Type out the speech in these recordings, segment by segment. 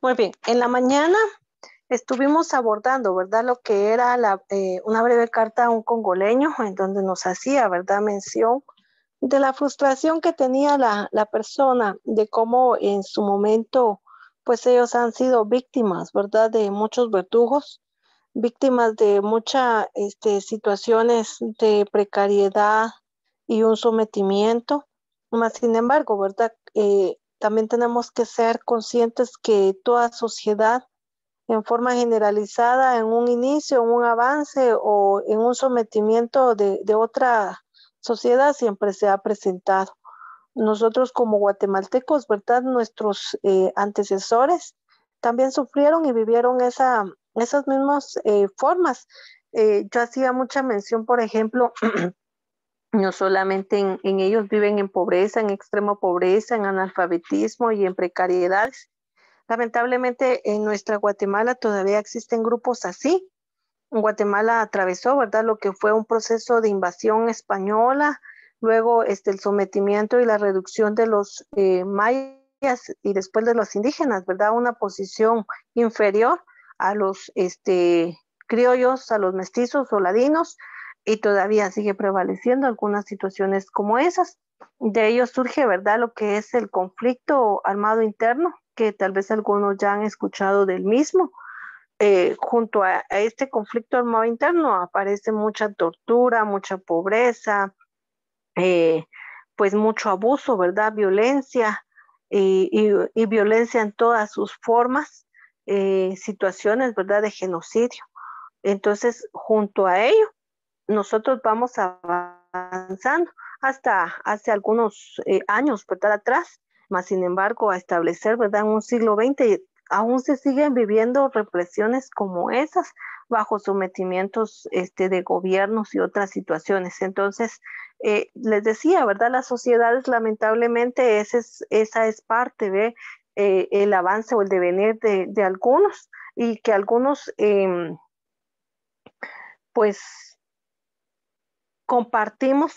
Muy bien, en la mañana estuvimos abordando, ¿verdad? Lo que era una breve carta a un congoleño en donde nos hacía, ¿verdad? Mención de la frustración que tenía la persona, de cómo en su momento, pues ellos han sido víctimas, ¿verdad? De muchos verdugos, víctimas de muchas situaciones de precariedad y un sometimiento. Más sin embargo, ¿verdad? También tenemos que ser conscientes que toda sociedad en forma generalizada, en un inicio, en un avance o en un sometimiento de otra sociedad siempre se ha presentado. Nosotros como guatemaltecos, ¿verdad? Nuestros antecesores también sufrieron y vivieron esas mismas formas. Yo hacía mucha mención, por ejemplo, no solamente en ellos viven en pobreza, en extrema pobreza, en analfabetismo y en precariedades. Lamentablemente en nuestra Guatemala todavía existen grupos así. Guatemala atravesó, ¿verdad? Lo que fue un proceso de invasión española, luego el sometimiento y la reducción de los mayas y después de los indígenas, ¿verdad? Una posición inferior a los criollos, a los mestizos o ladinos, y todavía sigue prevaleciendo algunas situaciones como esas. De ello surge, ¿verdad? Lo que es el conflicto armado interno, que tal vez algunos ya han escuchado del mismo. Junto a este conflicto armado interno aparece mucha tortura, mucha pobreza, eh, pues mucho abuso, ¿verdad? Violencia y violencia en todas sus formas, situaciones, ¿verdad? De genocidio. Entonces, junto a ello, nosotros vamos avanzando hasta hace algunos años, ¿verdad? Atrás, más sin embargo, a establecer, ¿verdad? En un siglo XX, aún se siguen viviendo represiones como esas bajo sometimientos de gobiernos y otras situaciones. Entonces, les decía, ¿verdad? Las sociedades, lamentablemente, esa es parte de el avance o el devenir de algunos y que algunos, pues, compartimos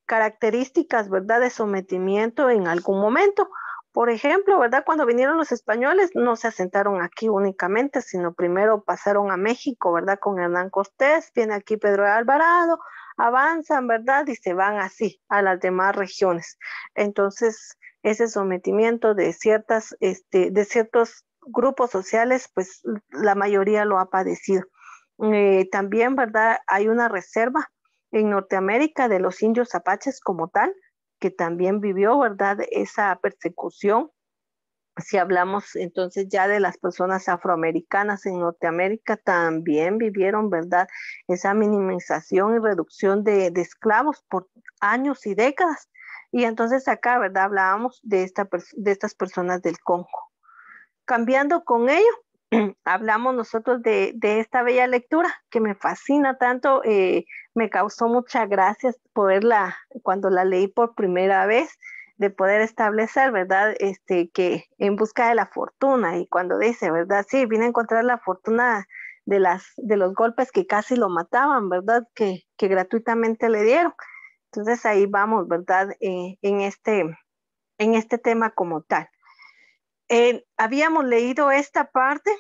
características, ¿verdad?, de sometimiento en algún momento. Por ejemplo, ¿verdad? Cuando vinieron los españoles, no se asentaron aquí únicamente, sino primero pasaron a México, ¿verdad? Con Hernán Cortés, viene aquí Pedro de Alvarado, avanzan, ¿verdad? Y se van así a las demás regiones. Entonces, ese sometimiento de ciertos grupos sociales, pues la mayoría lo ha padecido. También, ¿verdad? Hay una reserva en Norteamérica de los indios apaches como tal, que también vivió, ¿verdad?, esa persecución. Si hablamos entonces ya de las personas afroamericanas en Norteamérica, también vivieron, ¿verdad?, esa minimización y reducción de esclavos por años y décadas. Y entonces acá, ¿verdad?, hablábamos de estas personas del Congo. Cambiando con ello, hablamos nosotros de esta bella lectura que me fascina tanto, me causó mucha gracia poderla, cuando la leí por primera vez, de poder establecer, ¿verdad? Que en busca de la fortuna, y cuando dice, ¿verdad? Sí, vine a encontrar la fortuna de los golpes que casi lo mataban, ¿verdad? Que gratuitamente le dieron. Entonces ahí vamos, ¿verdad? En este tema como tal. Habíamos leído esta parte,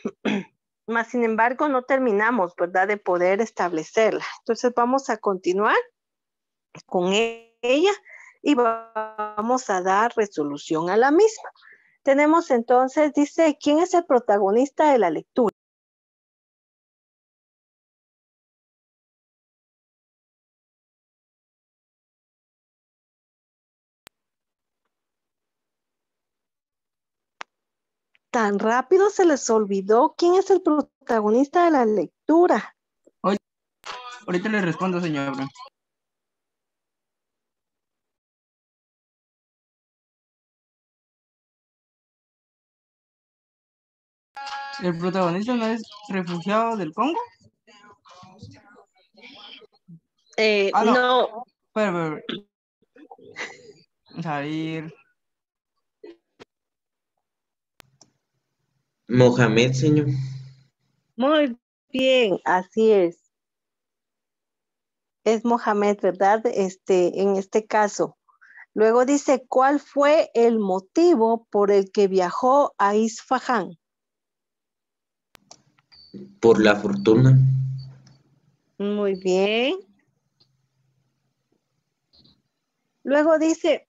mas sin embargo no terminamos, ¿verdad?, de poder establecerla. Entonces vamos a continuar con ella y vamos a dar resolución a la misma. Tenemos entonces, dice, ¿quién es el protagonista de la lectura? Tan rápido se les olvidó quién es el protagonista de la lectura. Oye, ahorita le respondo, señora. ¿El protagonista no es refugiado del Congo? No. No. Pero. Vamos a ir. Mohamed, señor. Muy bien, así es. Es Mohamed, ¿verdad? En este caso. Luego dice, ¿cuál fue el motivo por el que viajó a Isfahán? Por la fortuna. Muy bien. Luego dice,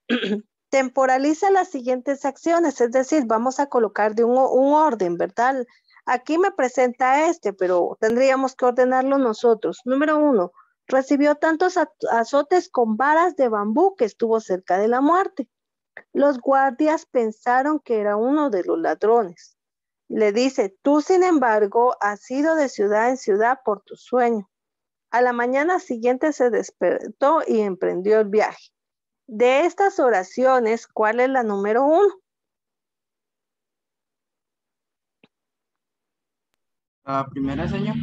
temporaliza las siguientes acciones, es decir, vamos a colocar de un orden, ¿verdad? Aquí me presenta pero tendríamos que ordenarlo nosotros. Número 1, recibió tantos azotes con varas de bambú que estuvo cerca de la muerte. Los guardias pensaron que era uno de los ladrones. Le dice, tú sin embargo has ido de ciudad en ciudad por tu sueño. A la mañana siguiente se despertó y emprendió el viaje. De estas oraciones, ¿cuál es la número 1? La primera, señor.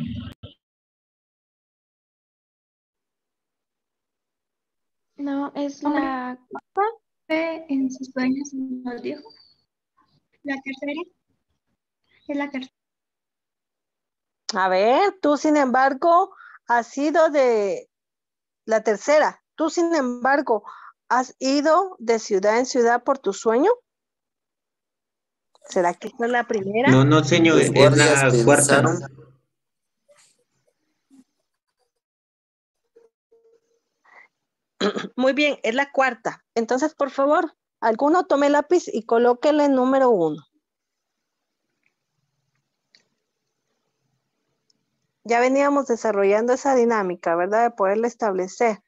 No, es la fe en sus sueños, nos dijo. La tercera, es la tercera. A ver, tú sin embargo has sido de la tercera. Tú sin embargo has ido de ciudad en ciudad por tu sueño. ¿Será que esta es la primera? No, no, señor, Los es guardias la cuarta. pensaron. Muy bien, es la cuarta. Entonces, por favor, alguno tome lápiz y colóquele el número 1. Ya veníamos desarrollando esa dinámica, ¿verdad? De poderla establecer.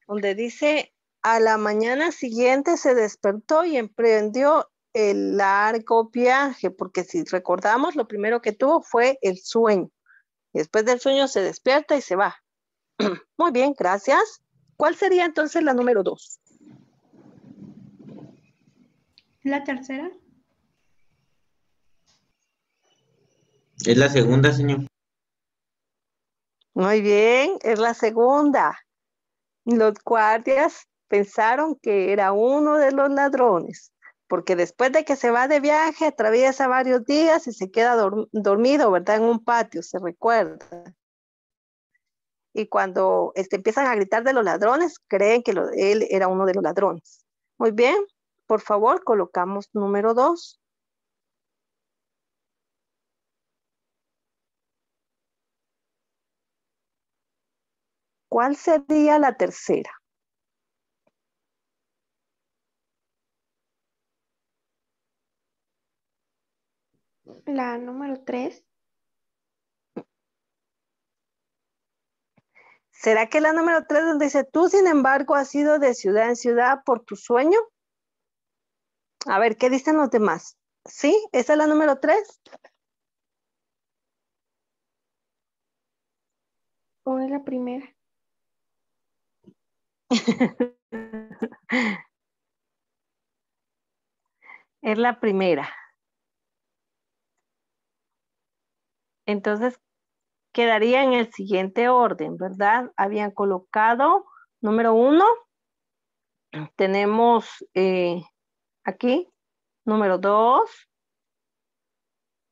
Donde dice, a la mañana siguiente se despertó y emprendió el largo viaje, porque si recordamos, lo primero que tuvo fue el sueño. Y después del sueño se despierta y se va. Muy bien, gracias. ¿Cuál sería entonces la número 2? La tercera. Es la segunda, señor. Muy bien, es la segunda. Los guardias pensaron que era uno de los ladrones, porque después de que se va de viaje, atraviesa varios días y se queda dormido, ¿verdad? En un patio, se recuerda. Y cuando empiezan a gritar de los ladrones, creen que él era uno de los ladrones. Muy bien, por favor, colocamos número 2. ¿Cuál sería la tercera? La número 3. ¿Será que la número 3 donde dice, tú sin embargo has ido de ciudad en ciudad por tu sueño? A ver, ¿qué dicen los demás? ¿Sí? ¿Esa es la número 3? ¿O es la primera? Es la primera. Entonces, quedaría en el siguiente orden, ¿verdad? Habían colocado número 1. Tenemos aquí número 2.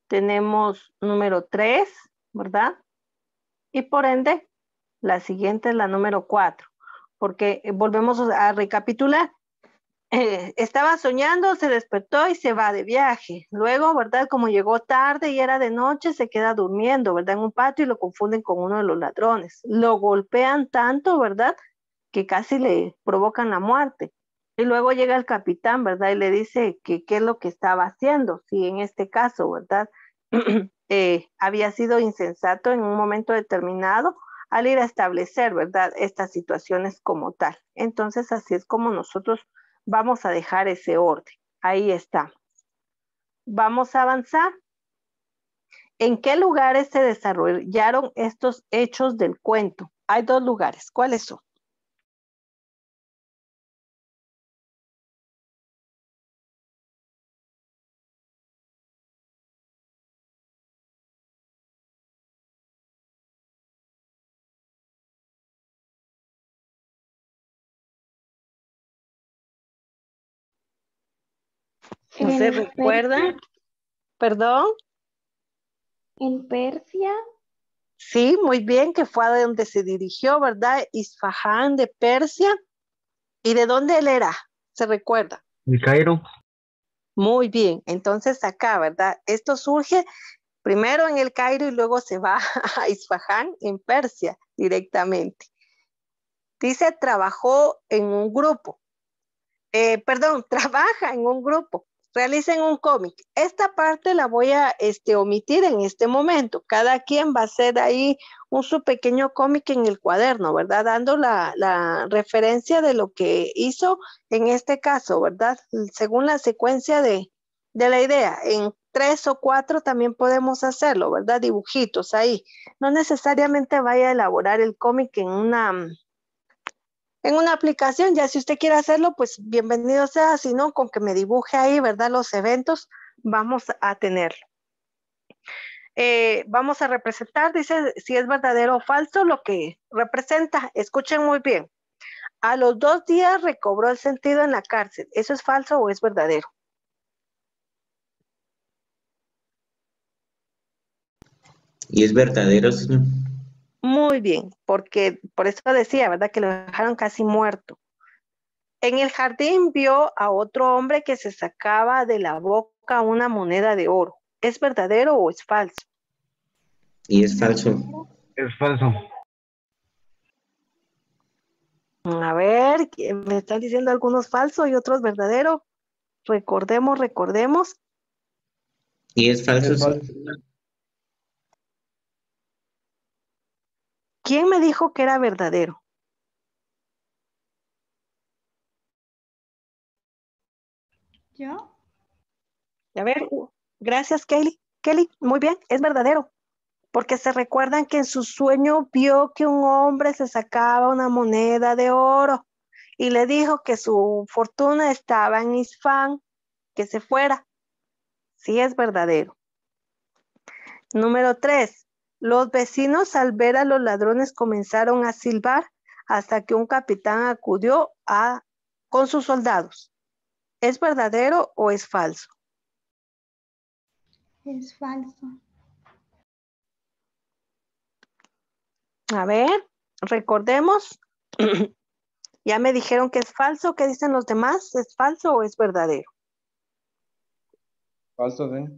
Tenemos número 3, ¿verdad? Y por ende, la siguiente es la número 4, porque volvemos a recapitular. Estaba soñando, se despertó y se va de viaje. Luego, ¿verdad? Como llegó tarde y era de noche, se queda durmiendo, ¿verdad? En un patio y lo confunden con uno de los ladrones. Lo golpean tanto, ¿verdad? Que casi le provocan la muerte. Y luego llega el capitán, ¿verdad? Y le dice que qué es lo que estaba haciendo. Si en este caso, ¿verdad? Había sido insensato en un momento determinado al ir a establecer, ¿verdad? Estas situaciones como tal. Entonces, así es como nosotros vamos a dejar ese orden. Ahí está. Vamos a avanzar. ¿En qué lugares se desarrollaron estos hechos del cuento? Hay 2 lugares. ¿Cuáles son? ¿No se recuerdan? ¿Perdón? En Persia. Sí, muy bien, que fue a donde se dirigió, ¿verdad? Isfahán de Persia. ¿Y de dónde él era? ¿Se recuerda? El Cairo. Muy bien, entonces acá, ¿verdad? Esto surge Primero en el Cairo y luego se va a Isfahán, en Persia, directamente. Dice, trabajó en un grupo. Trabaja en un grupo. Realicen un cómic. Esta parte la voy a omitir en este momento. Cada quien va a hacer ahí su pequeño cómic en el cuaderno, ¿verdad? Dando la referencia de lo que hizo en este caso, ¿verdad? Según la secuencia de la idea. En 3 o 4 también podemos hacerlo, ¿verdad? Dibujitos ahí. No necesariamente vaya a elaborar el cómic en una aplicación. Ya si usted quiere hacerlo, pues bienvenido sea, si no, con que me dibuje ahí, ¿verdad? Los eventos, vamos a tenerlo. Vamos a representar, dice, si es verdadero o falso lo que representa. Escuchen muy bien. A los 2 días recobró el sentido en la cárcel. ¿Eso es falso o es verdadero? Y es verdadero, señor. Muy bien, porque por eso decía, ¿verdad? Que lo dejaron casi muerto. En el jardín vio a otro hombre que se sacaba de la boca una moneda de oro. ¿Es verdadero o es falso? Y es falso. Es falso. A ver, me están diciendo algunos falsos y otros verdaderos. Recordemos. Y es falso, Es falso. señor. ¿Quién me dijo que era verdadero? ¿Yo? A ver, gracias, Kelly. Kelly, muy bien, es verdadero. Porque se recuerdan que en su sueño vio que un hombre se sacaba una moneda de oro y le dijo que su fortuna estaba en Isfán, que se fuera. Sí, es verdadero. Número 3. Los vecinos al ver a los ladrones comenzaron a silbar hasta que un capitán acudió con sus soldados. ¿Es verdadero o es falso? Es falso. A ver, recordemos. Ya me dijeron que es falso. ¿Qué dicen los demás? ¿Es falso o es verdadero? Falso, señor.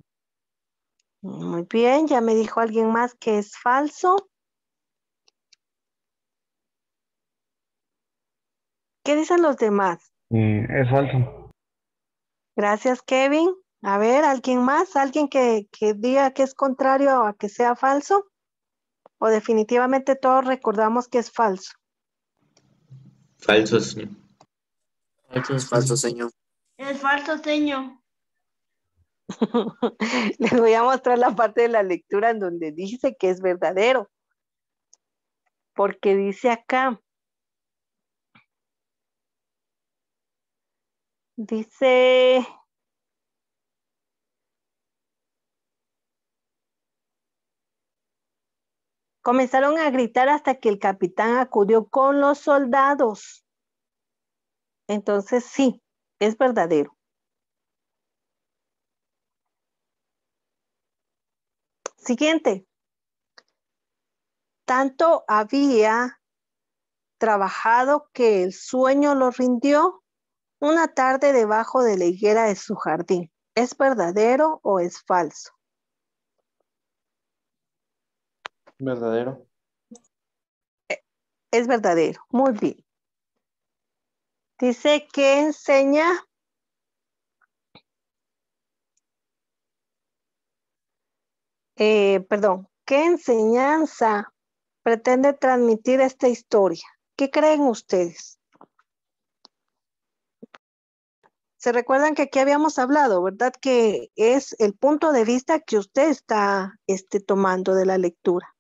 Muy bien, ya me dijo alguien más que es falso. ¿Qué dicen los demás? Es falso. Gracias, Kevin. A ver, ¿alguien más? ¿Alguien que diga que es contrario a que sea falso? ¿O definitivamente todos recordamos que es falso? Falso, señor. Falso, señor. Es falso, señor. Les voy a mostrar la parte de la lectura en donde dice que es verdadero. Porque dice acá, dice, comenzaron a gritar hasta que el capitán acudió con los soldados. Entonces sí, es verdadero. Siguiente. Tanto había trabajado que el sueño lo rindió una tarde debajo de la higuera de su jardín. ¿Es verdadero o es falso? Verdadero. Es verdadero. Muy bien. Dice que enseña ¿qué enseñanza pretende transmitir esta historia? ¿Qué creen ustedes? Se recuerdan que aquí habíamos hablado, ¿verdad? Que es el punto de vista que usted está tomando de la lectura.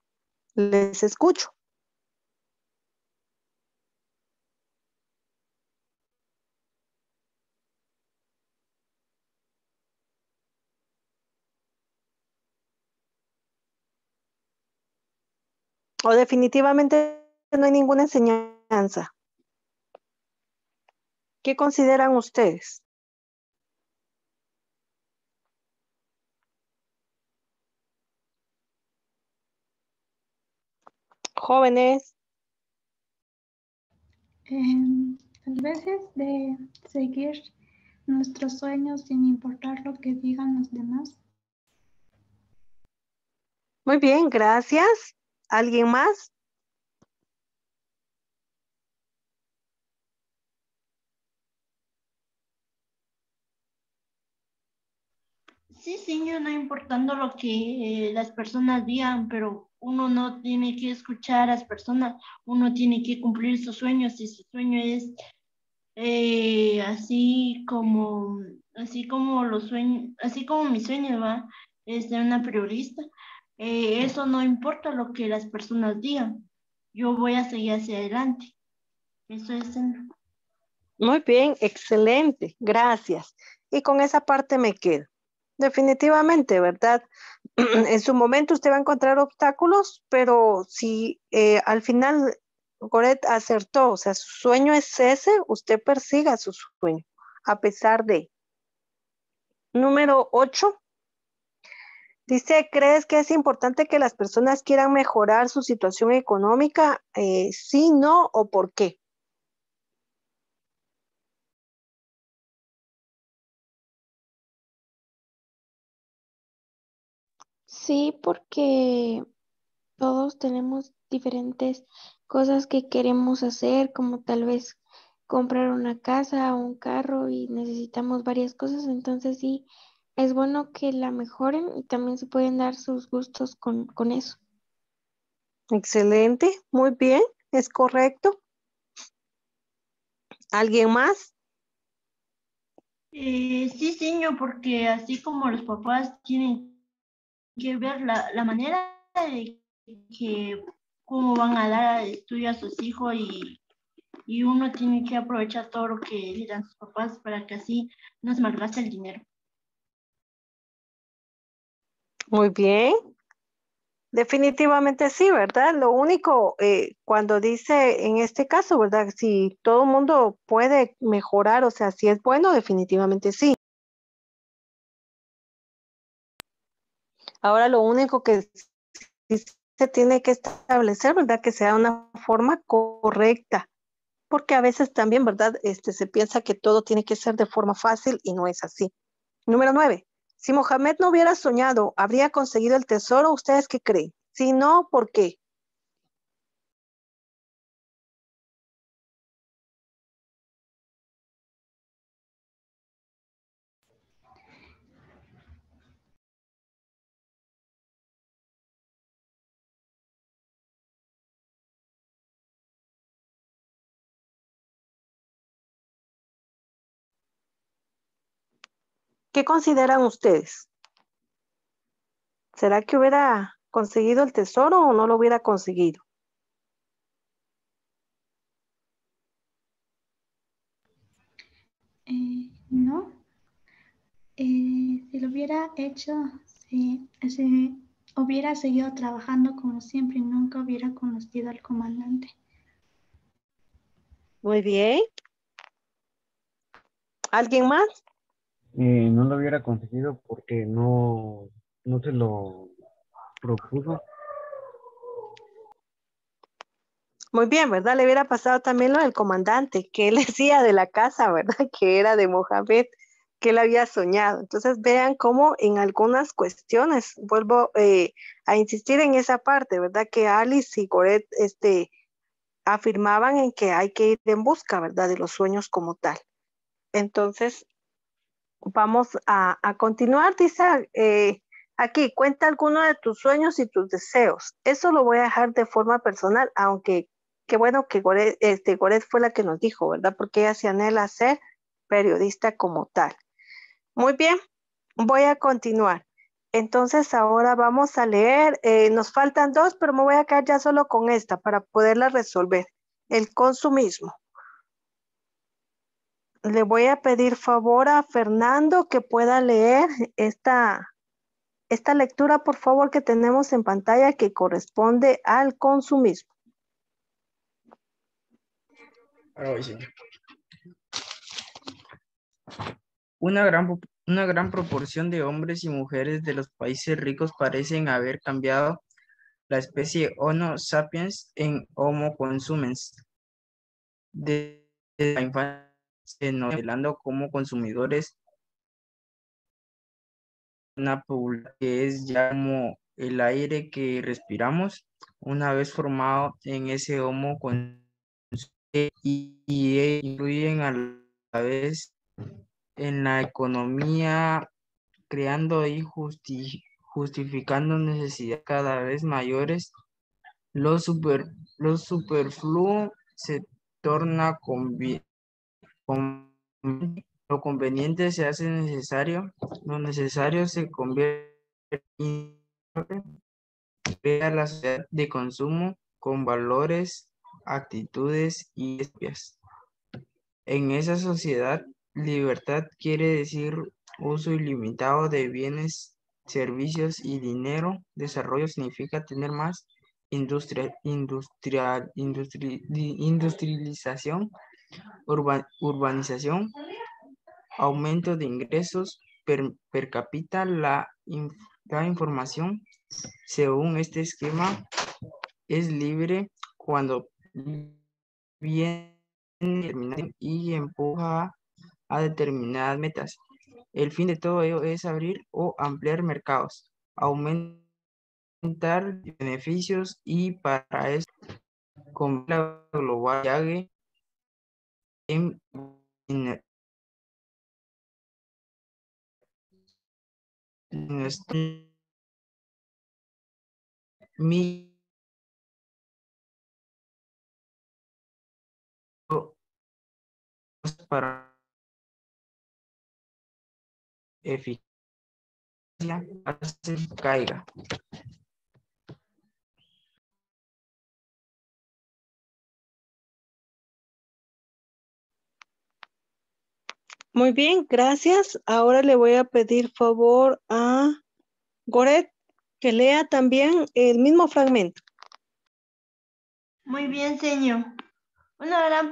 Les escucho. O definitivamente no hay ninguna enseñanza. ¿Qué consideran ustedes? Jóvenes. A veces de seguir nuestros sueños sin importar lo que digan los demás. Muy bien, gracias. ¿Alguien más? Sí, señor, no importando lo que las personas digan, pero uno no tiene que escuchar a las personas, uno tiene que cumplir sus sueños y su sueño es así como los sueños, así como mi sueño va, es ser una periodista. Eso no importa lo que las personas digan, yo voy a seguir hacia adelante. Eso es, señor. Muy bien, excelente, gracias. Y con esa parte me quedo. Definitivamente, ¿verdad? En su momento usted va a encontrar obstáculos, pero si al final Goret acertó, o sea, su sueño es ese, usted persiga su sueño, a pesar de. Número 8. Dice, ¿crees que es importante que las personas quieran mejorar su situación económica? Sí, no, o por qué. Sí, porque todos tenemos diferentes cosas que queremos hacer, como tal vez comprar una casa o un carro y necesitamos varias cosas, entonces sí, es bueno que la mejoren y también se pueden dar sus gustos con eso. Excelente, muy bien, es correcto. ¿Alguien más? Sí, señor, porque así como los papás tienen que ver la manera de que cómo van a dar estudio a sus hijos y uno tiene que aprovechar todo lo que le dan sus papás para que así no se malgaste el dinero. Muy bien. Definitivamente sí, ¿verdad? Lo único, cuando dice en este caso, ¿verdad? Si todo el mundo puede mejorar, o sea, si es bueno, definitivamente sí. Ahora lo único que sí se tiene que establecer, ¿verdad? Que sea una forma correcta, porque a veces también, ¿verdad? Se piensa que todo tiene que ser de forma fácil y no es así. Número 9. Si Mohamed no hubiera soñado, ¿habría conseguido el tesoro? ¿Ustedes qué creen? Si no, ¿por qué? ¿Qué consideran ustedes? ¿Será que hubiera conseguido el tesoro o no lo hubiera conseguido? No, si lo hubiera hecho, si hubiera seguido trabajando como siempre y nunca hubiera conocido al comandante. Muy bien. ¿Alguien más? No lo hubiera conseguido porque no se lo propuso. Muy bien, ¿verdad? Le hubiera pasado también lo del comandante, que él decía de la casa, ¿verdad? Que era de Mohamed, que él había soñado. Entonces vean cómo en algunas cuestiones, vuelvo a insistir en esa parte, ¿verdad? Que Alice y Goret afirmaban en que hay que ir en busca, ¿verdad? De los sueños como tal. Entonces, vamos a continuar, dice aquí, cuenta alguno de tus sueños y tus deseos. Eso lo voy a dejar de forma personal, aunque qué bueno que Goret fue la que nos dijo, ¿verdad? Porque ella se anhela ser periodista como tal. Muy bien, voy a continuar. Entonces ahora vamos a leer, nos faltan dos, pero me voy a quedar ya solo con esta para poderla resolver. El consumismo. Le voy a pedir favor a Fernando que pueda leer esta lectura, por favor, que tenemos en pantalla que corresponde al consumismo. Ahora voy, sí. Una gran proporción de hombres y mujeres de los países ricos parecen haber cambiado la especie Homo sapiens en Homo consumens. Desde la infancia, modelando como consumidores una población que es ya como el aire que respiramos. Una vez formado en ese homo y influyen a la vez en la economía, creando y justificando necesidades cada vez mayores. Lo, lo superfluo se torna lo conveniente se hace necesario, lo necesario se convierte en crea la sociedad de consumo con valores, actitudes y especies. En esa sociedad, libertad quiere decir uso ilimitado de bienes, servicios y dinero. Desarrollo significa tener más industrialización, urbanización, aumento de ingresos per cápita. La información, según este esquema, es libre cuando viene y empuja a determinadas metas. El fin de todo ello es abrir o ampliar mercados, aumentar beneficios y para eso con la global llegue en mi para eficacia hace caiga. Muy bien, gracias. Ahora le voy a pedir favor a Goret que lea también el mismo fragmento. Muy bien, señor. Una gran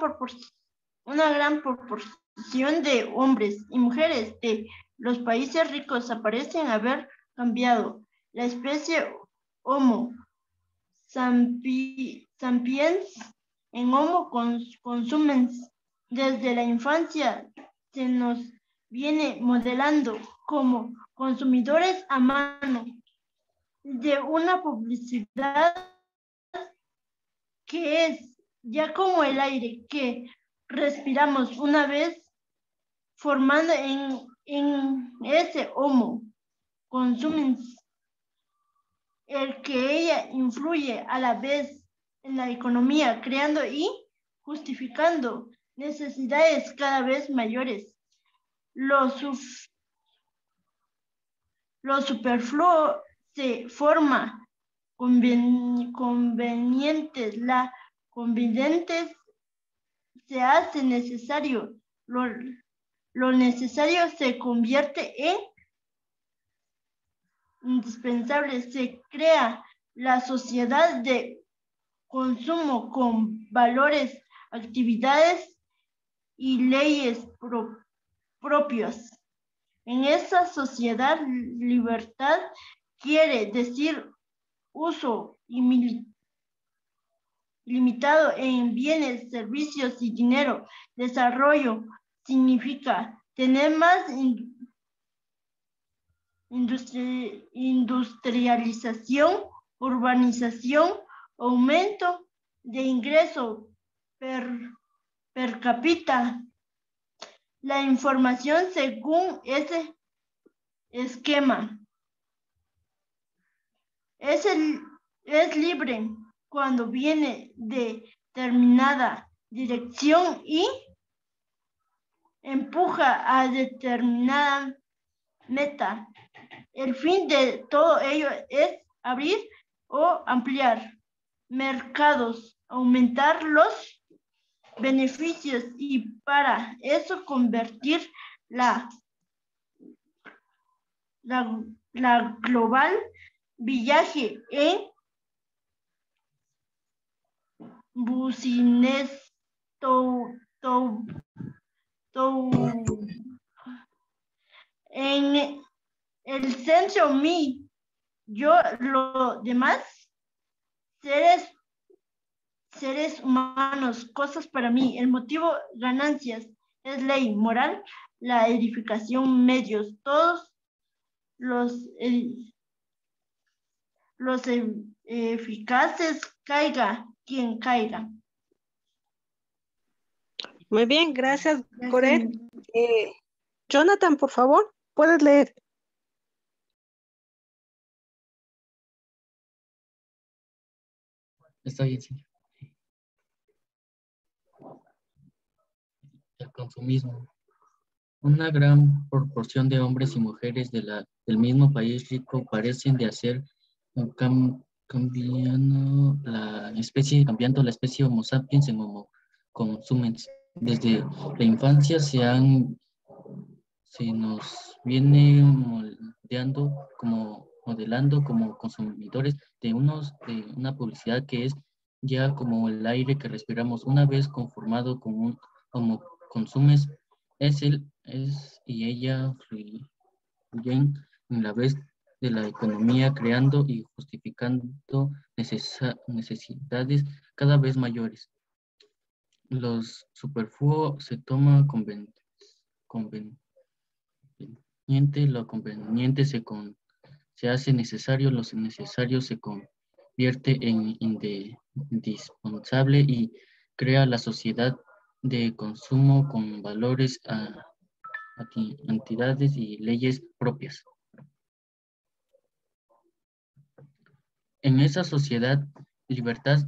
proporción de hombres y mujeres de los países ricos parecen haber cambiado. La especie Homo sapiens en Homo consumens desde la infancia se nos viene modelando como consumidores a mano de una publicidad que es ya como el aire que respiramos una vez formando en ese Homo consumens, el que ella influye a la vez en la economía, creando y justificando necesidades cada vez mayores. Lo superfluo se forma convenientes, la convenientes se hace necesario, lo necesario se convierte en indispensable, se crea la sociedad de consumo con valores, actividades y leyes propias. En esa sociedad, libertad quiere decir uso ilimitado en bienes, servicios y dinero. Desarrollo significa tener más industrialización, urbanización, aumento de ingreso per cápita. La información según ese esquema es libre cuando viene de determinada dirección y empuja a determinada meta. El fin de todo ello es abrir o ampliar mercados, aumentar los beneficios y para eso convertir la global viaje en business en el centro mí, yo, lo demás, seres humanos, cosas para mí, el motivo, ganancias, es ley, moral, la edificación, medios, todos los los eficaces caiga quien caiga. Muy bien, gracias, Ya, Coret. señor. Jonathan, por favor, puedes leer. Está bien, señor. El consumismo. Una gran proporción de hombres y mujeres del mismo país rico parecen de hacer cambiando la especie Homo sapiens en Homo consumens. Desde la infancia se nos viene modelando como consumidores de una publicidad que es ya como el aire que respiramos. Una vez conformado con un Homo consumes, es y ella fluyen en la vez de la economía, creando y justificando necesidades cada vez mayores. Los superfluos se toma conveniente, lo conveniente se hace necesario, lo necesario se convierte en indispensable y crea la sociedad de consumo con valores, entidades y leyes propias. En esa sociedad, libertad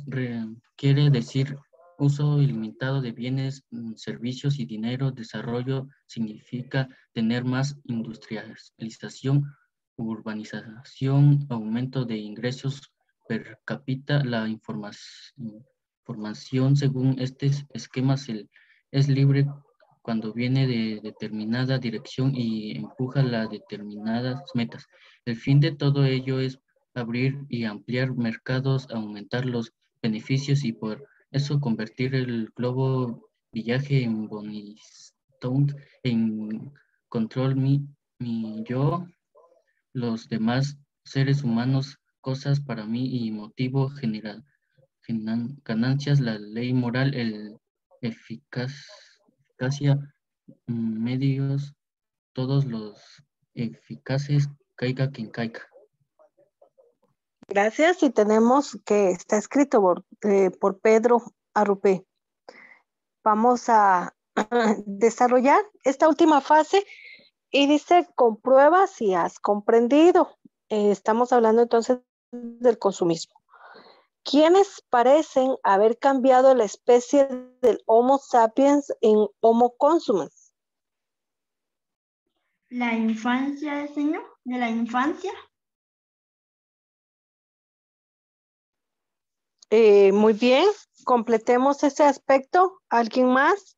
quiere decir uso ilimitado de bienes, servicios y dinero. Desarrollo significa tener más industrialización, urbanización, aumento de ingresos per cápita. La información según estos esquemas es libre cuando viene de determinada dirección y empuja las determinadas metas. El fin de todo ello es abrir y ampliar mercados, aumentar los beneficios y por eso convertir el globo villaje en Bonistone, en control mi yo, los demás seres humanos, cosas para mí y motivo general, ganancias, la ley moral, el eficacia, medios, todos los eficaces, caiga quien caiga. Gracias. Y tenemos que está escrito por Pedro Arrupé. Vamos a desarrollar esta última fase y dice, comprueba si has comprendido. Estamos hablando entonces del consumismo. ¿Quiénes parecen haber cambiado la especie del Homo sapiens en Homo consumens? La infancia, señor, de la infancia. Muy bien, completemos ese aspecto. ¿Alguien más?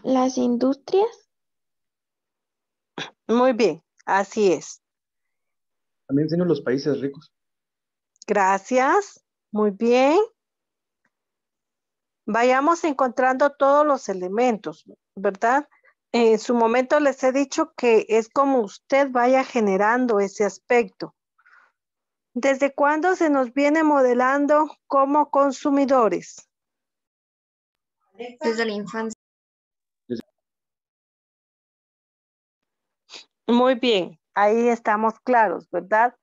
Las industrias. Muy bien, así es. También tienen los países ricos. Gracias, muy bien. Vayamos encontrando todos los elementos, ¿verdad? En su momento les he dicho que es como usted vaya generando ese aspecto. ¿Desde cuándo se nos viene modelando como consumidores? Desde la infancia. Muy bien, ahí estamos claros, ¿verdad?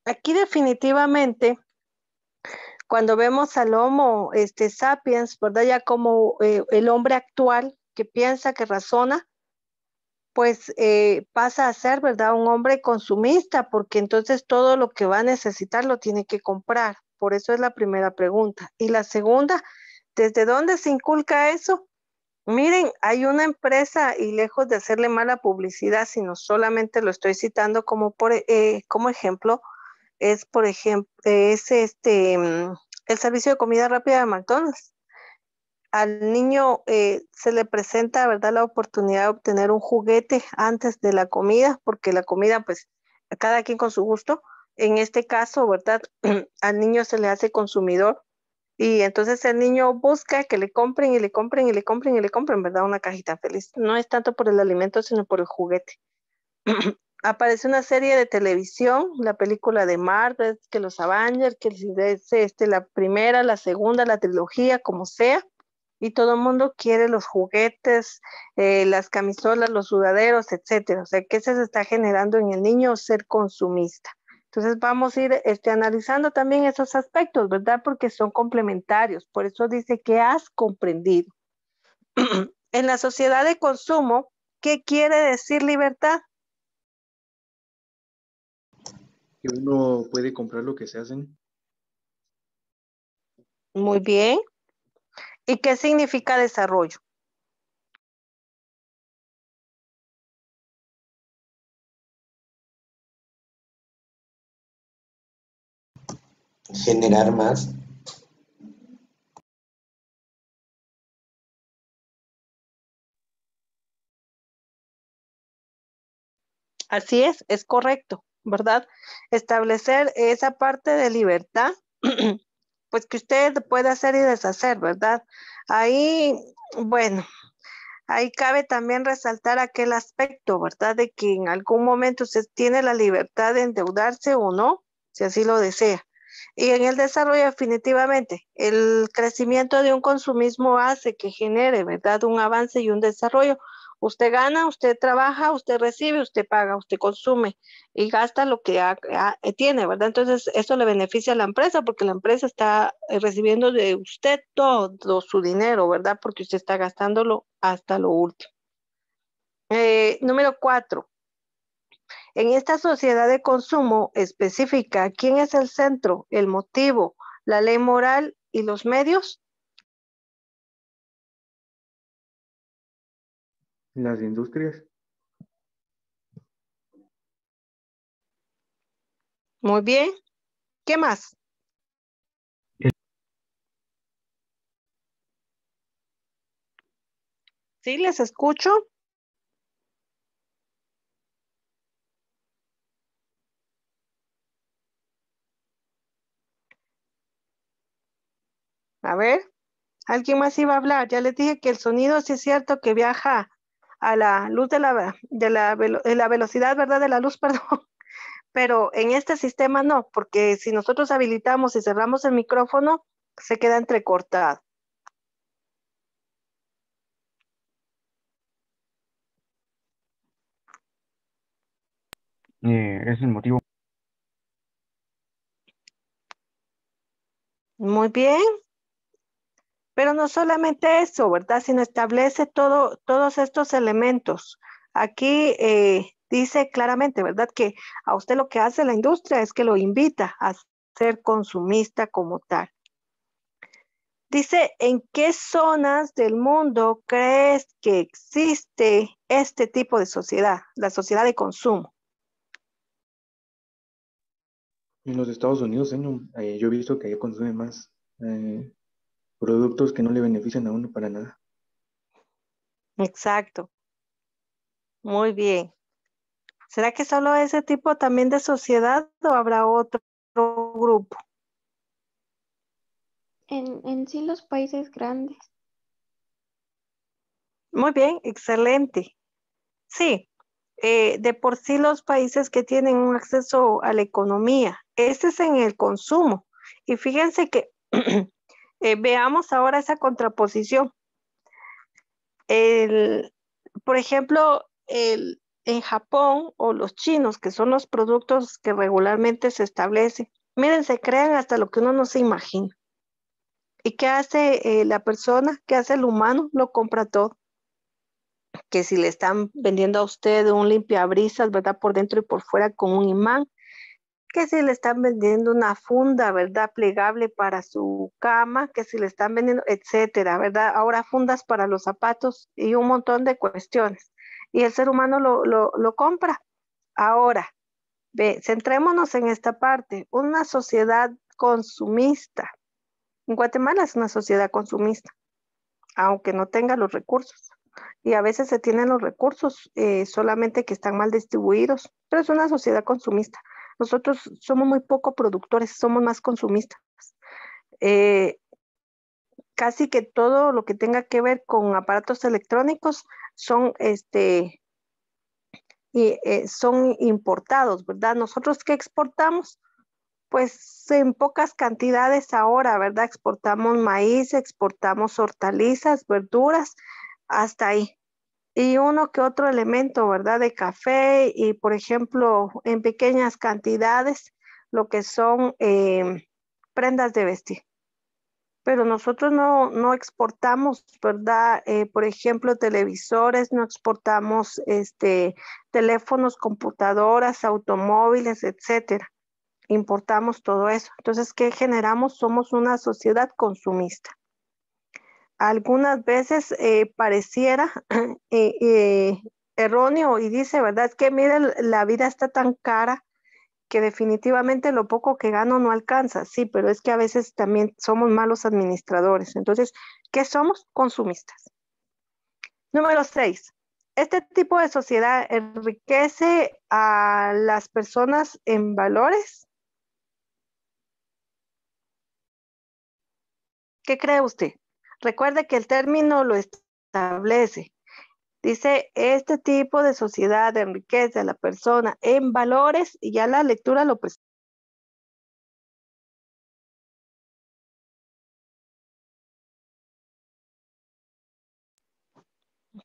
Aquí definitivamente, cuando vemos al Homo sapiens, ¿verdad? Ya como el hombre actual que piensa, que razona, pues pasa a ser, ¿verdad? Un hombre consumista, porque entonces todo lo que va a necesitar lo tiene que comprar. Por eso es la primera pregunta. Y la segunda, ¿desde dónde se inculca eso? Miren, hay una empresa y lejos de hacerle mala publicidad, sino solamente lo estoy citando como ejemplo, es por ejemplo, el servicio de comida rápida de McDonald's. Al niño se le presenta, ¿verdad?, la oportunidad de obtener un juguete antes de la comida, porque la comida, pues, a cada quien con su gusto. En este caso, ¿verdad?, al niño se le hace consumidor y entonces el niño busca que le compren y le compren y le compren y le compren, ¿verdad?, una cajita feliz. No es tanto por el alimento, sino por el juguete. Aparece una serie de televisión, la película de Marvel, que los Avengers, que si es la primera, la segunda, la trilogía, como sea, y todo el mundo quiere los juguetes, las camisolas, los sudaderos, etcétera. O sea, ¿qué se está generando en el niño? Ser consumista. Entonces vamos a ir analizando también esos aspectos, ¿verdad? Porque son complementarios. Por eso dice que has comprendido. En la sociedad de consumo, ¿qué quiere decir libertad? Que uno puede comprar lo que se hacen. Muy bien. ¿Y qué significa desarrollo? Generar más. Así es correcto, ¿verdad? Establecer esa parte de libertad, pues que usted puede hacer y deshacer, ¿verdad? Ahí, bueno, ahí cabe también resaltar aquel aspecto, ¿verdad? De que en algún momento usted tiene la libertad de endeudarse o no, si así lo desea. Y en el desarrollo definitivamente, el crecimiento de un consumismo hace que genere, ¿verdad? Un avance y un desarrollo. Usted gana, usted trabaja, usted recibe, usted paga, usted consume y gasta lo que tiene, ¿verdad? Entonces, eso le beneficia a la empresa porque la empresa está recibiendo de usted todo su dinero, ¿verdad? Porque usted está gastándolo hasta lo último. Número 4. En esta sociedad de consumo específica, ¿quién es el centro, el motivo, la ley moral y los medios? Las industrias. Muy bien. ¿Qué más? Sí, les escucho. A ver, ¿alguien más iba a hablar? Ya les dije que el sonido sí es cierto que viaja a la luz de la velocidad, ¿verdad? De la luz, perdón. Pero en este sistema no, porque si nosotros habilitamos y cerramos el micrófono, se queda entrecortado. Es el motivo. Muy bien. Pero no solamente eso, ¿verdad? Sino establece todos estos elementos. Aquí dice claramente, ¿verdad? Que a usted lo que hace la industria es que lo invita a ser consumista como tal. Dice, ¿en qué zonas del mundo crees que existe este tipo de sociedad, la sociedad de consumo? En los Estados Unidos, yo he visto que ahí consumen más productos que no le benefician a uno para nada. Exacto, muy bien. ¿Será que solo ese tipo también de sociedad o habrá otro grupo? En sí los países grandes. Muy bien, excelente. Sí, de por sí los países que tienen un acceso a la economía, ese es en el consumo. Y fíjense que veamos ahora esa contraposición. El, por ejemplo, en Japón o los chinos, que son los productos que regularmente se establecen, miren, se crean hasta lo que uno no se imagina. ¿Y qué hace la persona? ¿Qué hace el humano? Lo compra todo. Que si le están vendiendo a usted un limpiabrisas, ¿verdad? Por dentro y por fuera con un imán, que si le están vendiendo una funda, ¿verdad? Plegable para su cama, que si le están vendiendo, etcétera, ¿verdad? Ahora fundas para los zapatos y un montón de cuestiones. Y el ser humano lo compra. Ahora, centrémonos en esta parte. Una sociedad consumista. En Guatemala es una sociedad consumista, aunque no tenga los recursos. Y a veces se tienen los recursos, solamente que están mal distribuidos, pero es una sociedad consumista. Nosotros somos muy poco productores, somos más consumistas. Eh, Casi que todo lo que tenga que ver con aparatos electrónicos son son importados, ¿verdad? Nosotros, ¿qué exportamos? Pues en pocas cantidades ahora, ¿verdad? Exportamos maíz, exportamos hortalizas, verduras, hasta ahí. Y uno que otro elemento, ¿verdad? De café y, por ejemplo, en pequeñas cantidades, lo que son prendas de vestir. Pero nosotros no exportamos, ¿verdad? Por ejemplo, televisores, no exportamos teléfonos, computadoras, automóviles, etcétera. Importamos todo eso. Entonces, ¿qué generamos? Somos una sociedad consumista. Algunas veces pareciera erróneo y dice, ¿verdad? Es que mire, la vida está tan cara que definitivamente lo poco que gano no alcanza. Sí, pero es que a veces también somos malos administradores. Entonces, ¿qué somos? Consumistas. Número 6. Este tipo de sociedad enriquece a las personas en valores. ¿Qué cree usted? Recuerde que el término lo establece. Dice, este tipo de sociedad enriquece a la persona en valores y ya la lectura lo presenta.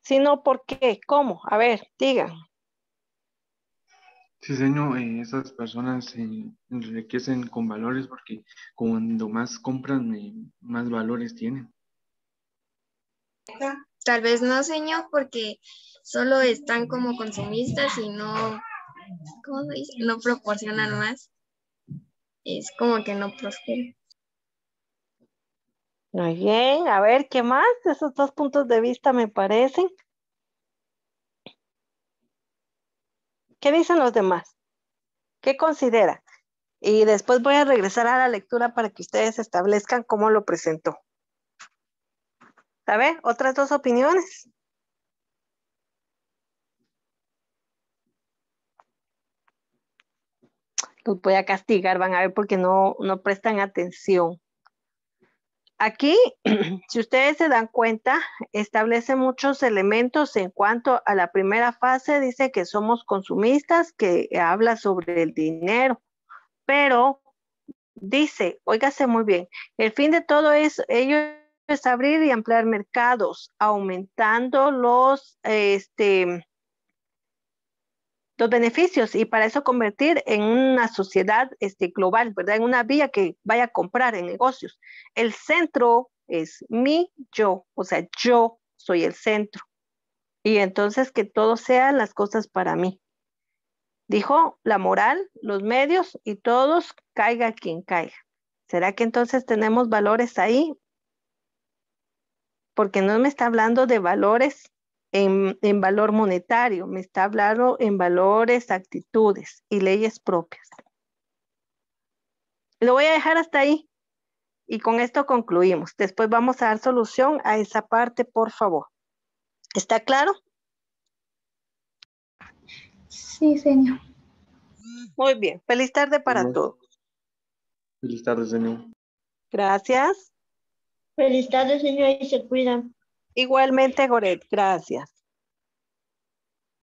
Si no, ¿por qué? ¿Cómo? A ver, digan. Sí, señor, esas personas se enriquecen con valores porque cuando más compran, más valores tienen. Tal vez no, señor, porque solo están como consumistas y no, ¿cómo se dice? No proporcionan más. Es como que no prosperan. Muy bien, a ver, ¿qué más? Esos dos puntos de vista me parecen. ¿Qué dicen los demás? ¿Qué considera? Y después voy a regresar a la lectura para que ustedes establezcan cómo lo presentó. A ver, otras dos opiniones. Los voy a castigar, van a ver, porque no prestan atención. Aquí, si ustedes se dan cuenta, establece muchos elementos en cuanto a la primera fase. Dice que somos consumistas, que habla sobre el dinero, pero dice, óigase muy bien, el fin de todo ello es abrir y ampliar mercados, aumentando los beneficios, y para eso convertir en una sociedad global, ¿verdad? En una vía que vaya a comprar en negocios. El centro es mi yo, o sea, yo soy el centro. Y entonces que todo sean las cosas para mí. Dijo la moral, los medios y todos, caiga quien caiga. ¿Será que entonces tenemos valores ahí? Porque no me está hablando de valores en valor monetario, me está hablando en valores, actitudes y leyes propias. Lo voy a dejar hasta ahí y con esto concluimos. Después vamos a dar solución a esa parte, por favor. ¿Está claro? Sí, señor. Muy bien. Feliz tarde para todos. Feliz tarde, señor. Gracias. Feliz tarde, señor, y se cuidan. Igualmente, Goret. Gracias.